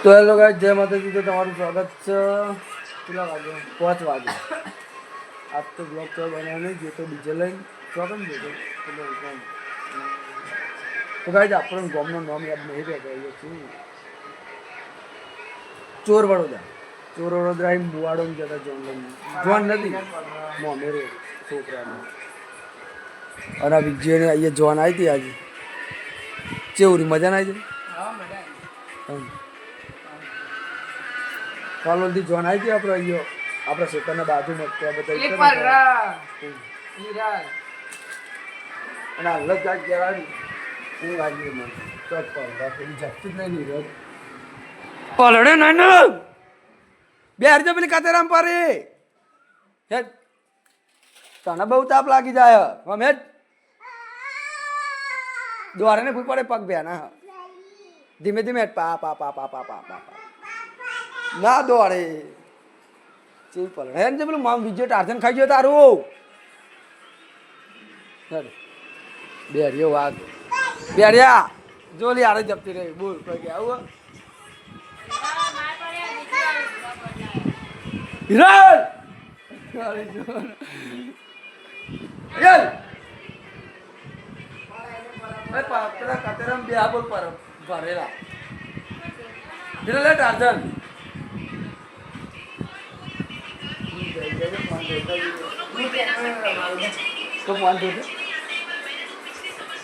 તો hello guys, જય માતાજી. તો તમારું સ્વાગત છે. કેટલા વાગે? 5 વાગે. આજ તો બ્લોગ તો બનાવ્યો નહીં, જે તો ડીજે લઈને ચોકન જતો તો ગાઈસ, આપણને ગામનું નામ યાદ નહીં રહેતા. એ શું ચોર વડોદરા. ચોર વડોદરા એ મુવાડો જતા જોન નથી મોમેરો છોકરાનો. અને આ વિજયને અહીંયા જોન આવી હતી આજે. ચેવરી મજા ના આવી? કાલોલથી જોન આવી હતી આપણે અહીંયા આપણા ખેતરના બાજુમાં ત્યાં બધા અને હાલ જ જાગ કહેવાય હું આવી મને ચોક પર જપતું જ નહીં રોજ પલડે ના બે હરજો પેલી કાતેરામ પારી હેડ તને બહુ તાપ લાગી જાય હમ હેડ દ્વારે ને ફૂટ પડે પગ બે ના ધીમે ધીમે હેડ પા પા પા પા પા પા પા ના દોડે ચેવી પલડે હેડ જે પેલું મામ બીજો ટાર્જન ખાઈ ગયો તારું હેડ બે હરિયો વાગ બે હરિયા જોલી આરે જપતી રહી બોલ કોઈ કે આવું હિરલ હિરલ એ પાતરા કાતેરામ બે બોલ પર ભરેલા હિરલ એ ટાર્જન તો ફોન દે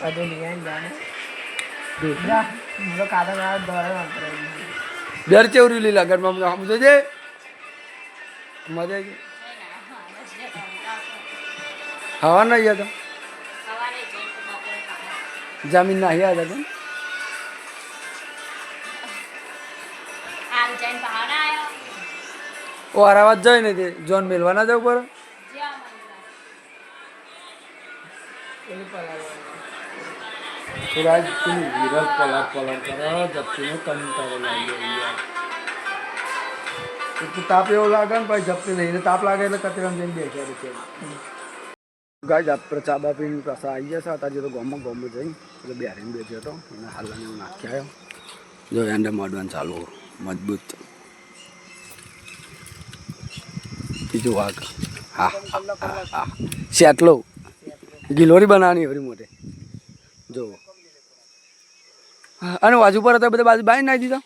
અદે નિયન જાને દેખા મુલો કાદા ના દોરે ડર ચેવરી લીલા ગરમાં સમજો છે મજા આવી હવા ના ગયા હતા જમીન ના આવ્યા હતા ઓ હરાવા જાય ને તે જોન મેલવા ના જવું પર રાજ પેલું વિરલ પલાટ પલાટ કરે જપ્તીને કંટાળો લાગી તાપ એવો લાગે ને પછી જપ્તી નહીં તાપ લાગે એટલે કચરામાં જઈને બેઠા છે ગાય આપણે ચા બા પીને પાછા આવી જશે અત્યારે તો ગામમાં જઈ એટલે બેરીને બેઠ્યો હતો અને હાલને એવું નાખી આવ્યો જો એંડે મોડવાનું ચાલુ મજબૂત બીજું વાઘ હા હા શેટલો ગિલોરી બનાવવાની એવરી મોટે જો અને બાજુ પર હતા બધા બાજુ બાઈ નાખી દીધા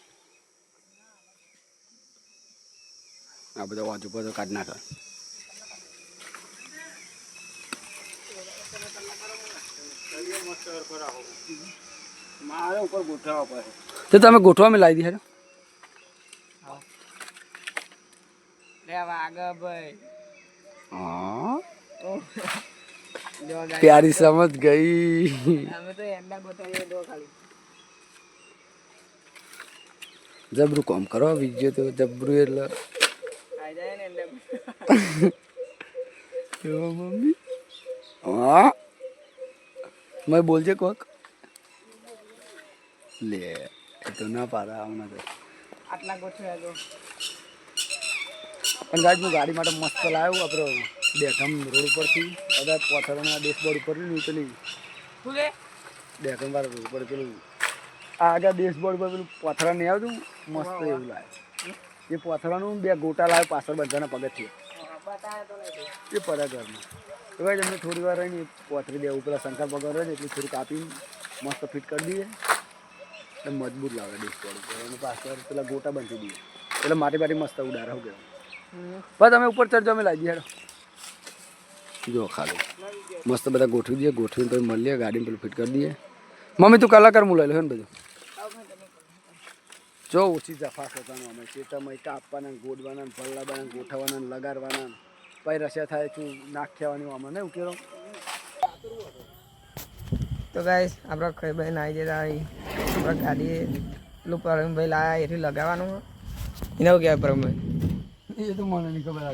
આ બધા બાજુ પર તો કાઢી નાખે મારે ઉપર ગોઠવવા પડે તો તમે ગોઠવા મેં લાવી દી હા પ્યારી સમજ ગઈ જબરું કામ કરો વિજય તો જબરું એટલે મમ્મી હા મેં બોલજે કોક લે એ તો ના પાડા આવના આટલા ગોઠવ્યા તો પણ ગાડી હું ગાડી માટે મસ્ત લાવ્યો આપણે બેઠમ રોડ ઉપરથી બધા પોથરોના ડેશબોર્ડ ઉપર નીકળી બેઠમ વાળા રોડ ઉપર પેલું આગળ ડેશબોર્ડ ઉપર પેલું પોથરા નહીં આવતું મસ્ત એવું લાવે એ પોથરાનું બે ગોટા લાવે પાછળ બધાના પગથિયે એ પડે ઘરમાં તો ભાઈ તમને થોડી વાર રહીને પોથરી દેવું પેલા શંકર પગાર રહે ને એટલું થોડું કાપીને મસ્ત ફિટ કરી દઈએ એટલે મજબૂત લાગે ડેશબોર્ડ ઉપર અને પાછળ પેલા ગોટા બાંધી દઈએ એટલે માટી બાટી મસ્ત ઉડાર હો ગયો બસ તમે ઉપર ચડજો અમે લાવી દઈએ જો ખાલી મસ્ત બધા ગોઠવી દઈએ ગોઠવીને પછી મળીએ ગાડીને પેલું ફિટ કરી દઈએ મમ્મી તું કલાકાર હું લઈ લો ને બધું જો ઓછી જફા થતાનું અમે ચેતામાં કાપવાના ગોડવાના ભલ્લાવાના ગોઠવવાના લગાડવાના પછી રસ્યા થાય છું નાખ્યાવાની આમાં ને ઉકેલો તો ગાઈસ આપણા ખાઈ ભાઈ નાઈ જતા આપણા ગાડી પેલું પરમભાઈ લાયા એથી લગાવવાનું એને શું કહેવાય પરમભાઈ એ તો મને નહીં ખબર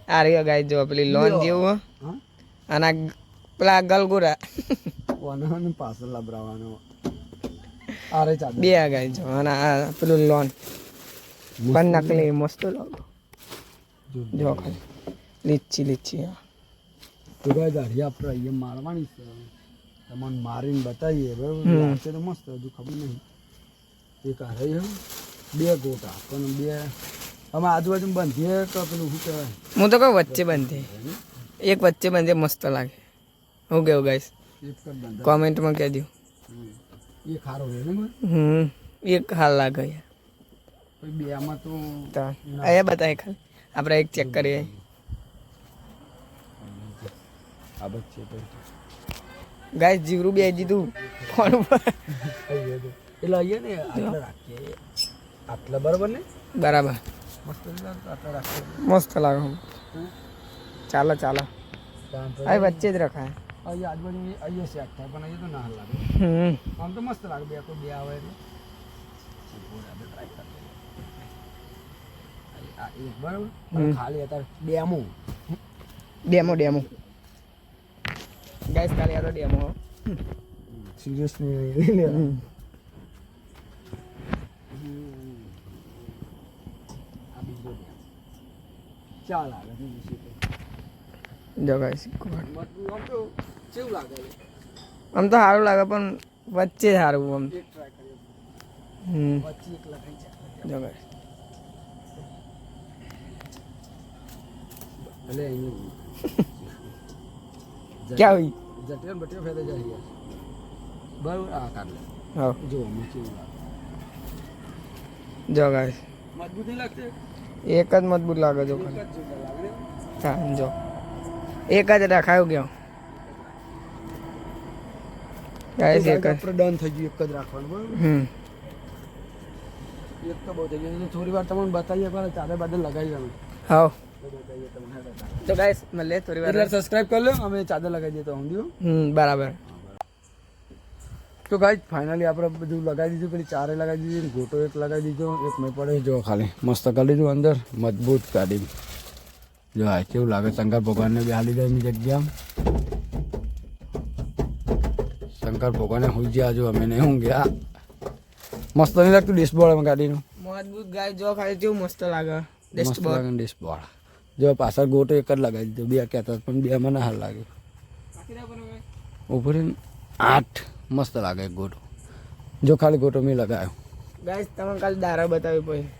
આ રહ્યો ગાય જો પેલી લોન જેવું અને પેલા ગલગુરા પાછળ લબરાવાનો આરે ચાલ બે ગાય જો અને આ પેલું લોન પણ નકલી મસ્ત લાગો જો ખાલી લીચી લીચી તો ગાય દાઢી આપણે અહીંયા મારવાની છે તમને મારીને બતાવીએ બરાબર તો મસ્ત હજુ ખબર નહીં એક આ રહી બે ગોટા પણ બે અમે આજુબાજુ બાંધીએ તો પેલું શું કહેવાય હું તો કહું વચ્ચે બાંધે એક વચ્ચે બાંધે મસ્ત લાગે હું કેવું ગાઈસ એક જ બાંધા કોમેન્ટમાં કહેજો એ ખારો રહે ને એક હાલ લાગે યાર પછી બે આમાં તો અહીંયા બતાવે ખાલી આપણે એક ચેક કરીએ આ બસ છે ગાઈસ જીવરું બે દીધું ફોન ઉપર એટલે અહીંયા ને આટલા રાખીએ આટલા બરાબર ને બરાબર મસ્ત આટલા રાખીએ મસ્ત લાગે ચાલો ચાલો આ વચ્ચે જ રખાય અહીંયા આજુબાજુ અહીંયા સેટ થાય પણ અહીંયા તો ના લાગે આમ તો મસ્ત લાગે બે કોઈ બે આવે એટલે એક બરાબર ખાલી અત્યારે ડેમો ગાઈસ ખાલી આ તો ડેમો સિરિયસલી ચાલ આવે જો ગાઈસ આમ તો કેવું લાગે આમ તો સારું લાગે પણ વચ્ચે સારું આમ એક ટ્રાય કરીએ વચ્ચે એક લખાઈ જાય જો ગાઈસ ભલે એની ક્યાં હોય જટિલ બટિલ ફેદે જાય બરાબર આ કાઢ લે હા જો અમે કેવું લાગે જો ગાઈસ મજબૂત નહીં લાગશે એક જ મજબૂત લાગે જો ખાલી એક જ જોતા લાગે ને હા જો એક જ રખાયો ગયો ગાઈસ એક જ આપણે ડન થઈ ગયું એક જ રાખવાનું બરાબર એક તો બહુ થઈ ગયું થોડી વાર તમને બતાવીએ પણ ચાદર બાદર લગાવી અમે હા બતાવીએ તમને તો ગાઈસ મળે થોડી વાર એટલે સબસ્ક્રાઇબ કરી લો અમે ચાદર લગાવી દઈએ તો સમજ્યો બરાબર તો ગાઈસ ફાઇનલી આપણે બધું લગાવી દીધું પેલી ચારે લગાવી દીધી ગોટો એક લગાવી દીધો એક મેં પડે જો ખાલી મસ્ત કરી દીધું અંદર મજબૂત કાઢી જો આ કેવું લાગે શંકર ભગવાનને બી હાલી દે એની જગ્યા શંકર ભગવાને હું ગયા જો અમે નહીં હું ગયા મસ્ત નહીં લાગતું ડેશબોર્ડ અમે ગાડીનું મજબૂત ગાય જો ખાલી કેવું મસ્ત લાગે મસ્ત લાગે ડેશબોર્ડ જો પાછળ ગોટો એક જ લગાવી દીધો બે કહેતા પણ બે મને હાલ લાગે ઉપર 8 મસ્ત લાગે એક ગોટો જો ખાલી ગોટો મેં લગાવ્યો ગાઈસ તમે કાલે દારા બતાવી પછી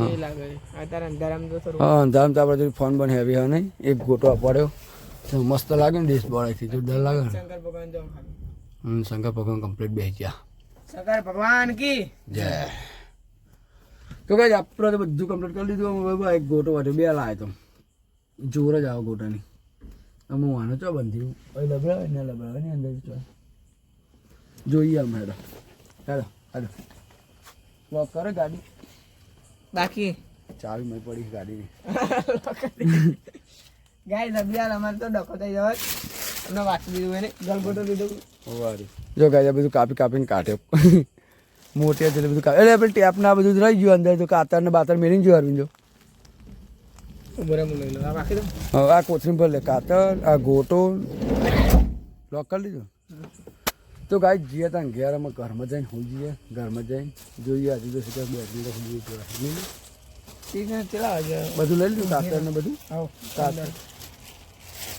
જે લાગે અત્યારે અંધારામાં તો થોડું હા અંધારામાં તો આપણે ફોન પણ હેવી હોય નહીં એક ગોટો પડ્યો તો મસ્ત લાગે ને ડેશબોર્ડથી જોરદાર લાગે ને શંકર ભગવાન જો શંકર ભગવાન કમ્પ્લીટ બેસી ગયા શંકર ભગવાન કી જય તો કઈ આપણે તો બધું કમ્પ્લીટ કરી દીધું અમે એક ગોટો વાટો બે લાવે તો જોર જ આવો ગોટાની અમે વાનો ચો બંધી લબડાવે ને લબડાવે ને અંદર ચો જોઈએ અમે હેડો હેડો હેડો લોક કરે ગાડી બાકી ચાવી મેં પડી ગાડીની ગાઈસ અભિયાન અમારે તો ડકો થઈ જવા અમને વાંચી દીધું એને ગલગોટો લીધું જો ગાય બધું કાપી કાપીને કાઢ્યો મોટી એટલે બધું કાઢે એટલે આપણે ટેપના બધું જ રહી ગયું અંદર તો કાતર ને બાતર મેળીને જો અરવિંદ જો બરાબર લઈ લો આ બાકી તો હવે આ કોથળી પર લે કાતર આ ગોટો લોક કરી લીધો તો ગાય જઈએ ત્યાં ઘેર અમે ઘરમાં જઈને હોઈ જઈએ ઘરમાં જઈને જોઈએ હજુ તો શું બેસી તો જોઈએ ઠીક છે ચલા આજે બધું લઈ લીધું કાતર ને બધું આવો કાતર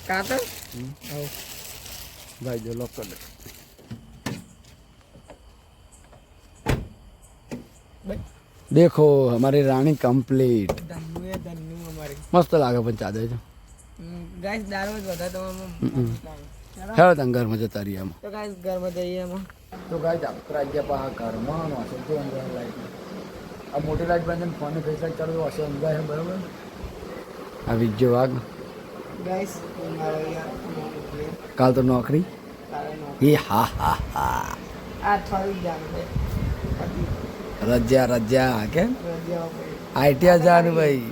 કાતર આવો ભાઈ જો લોક કરી દે देखो हमारी रानी कंप्लीट ધન્યુ અમારે मस्त लागे पण चादर जो ગાઈસ દારો જ વધારે તો હેડો તને ઘરમાં જતા રહીએ એમ તો ગાઈસ ઘરમાં જઈએ એમાં તો ગાઈસ આપણે ગયા પા ઘરમાં હશે તો અંદર લાઈટ આ મોટી લાઈટ બંધ ફોન ફેસ લાઈટ ચાલુ હશે અંદર છે બરાબર આ વિજય વાઘ ગાઈસ મારો કાલ તો નોકરી એ હા હા હા આ થોડી જાણ છે રજા રજા કે રજા આઈટીઆર જવાનું ભાઈ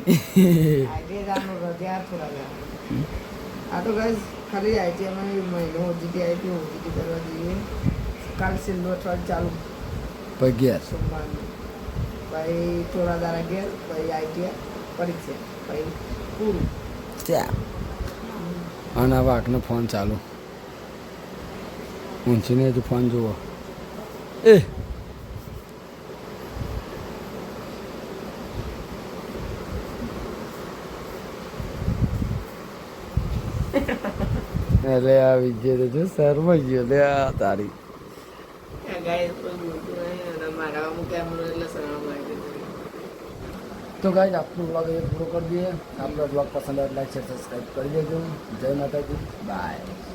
આઈટી જાણો રજા થોડા જાણ આ તો ગાઈસ ખાલી આઈટી માં મહિનો ઓજીટી આઈટી ઓજીટી કરવા જઈએ કાલ સિલ્લો ટ્રક ચાલુ પગ્યાર સોમવાર ભાઈ થોડા દાડા ગયા ભાઈ આઈટી પરીક્ષા ભાઈ પૂરું અને વાઘનો ફોન ચાલુ ઊંચીને હજુ ફોન જુઓ એ અરે આ વિજય તો શર્મા ગયો લે આ તારી ગાઈસ કોઈ બોલતું નહીં અને મારા અમુક કેમેરો એટલે સરળ લાગે છે. તો ગાઈસ આપણો વ્લોગ એ પૂરો કરી દઈએ. આપણો વ્લોગ પસંદ આવે લાઈક શેર સબસ્ક્રાઈબ કરી દેજો. જય માતાજી, બાય.